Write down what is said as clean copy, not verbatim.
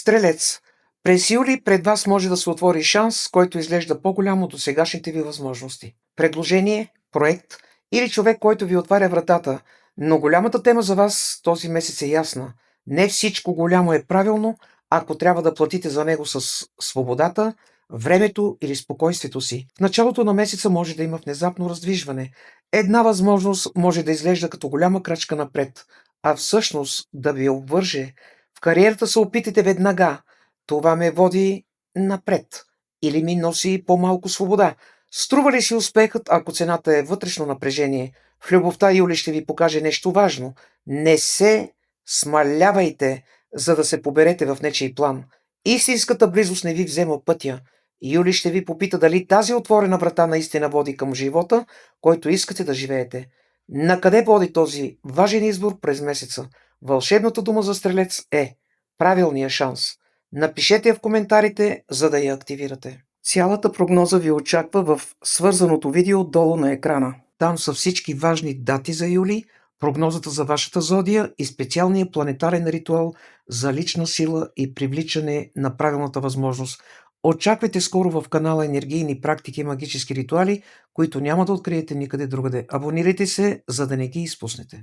Стрелец. През юли пред вас може да се отвори шанс, който изглежда по-голям от досегашните ви възможности. Предложение, проект или човек, който ви отваря вратата. Но голямата тема за вас този месец е ясна. Не всичко голямо е правилно, ако трябва да платите за него с свободата, времето или спокойствието си. В началото на месеца може да има внезапно раздвижване. Една възможност може да изглежда като голяма крачка напред, а всъщност да ви обвърже. В кариерата се опитайте веднага. Това ме води напред или ми носи по-малко свобода. Струва ли си успехът, ако цената е вътрешно напрежение? В любовта Юли ще ви покаже нещо важно. Не се смалявайте, за да се поберете в нечий план. Истинската близост не ви взема пътя. Юли ще ви попита дали тази отворена врата наистина води към живота, който искате да живеете. Накъде води този важен избор през месеца? Вълшебната дума за стрелец е правилния шанс. Напишете я в коментарите, за да я активирате. Цялата прогноза ви очаква в свързаното видео долу на екрана. Там са всички важни дати за юли, прогнозата за вашата зодия и специалния планетарен ритуал за лична сила и привличане на правилната възможност. Очаквайте скоро в канала Енергийни практики и магически ритуали, които няма да откриете никъде другаде. Абонирайте се, за да не ги изпуснете.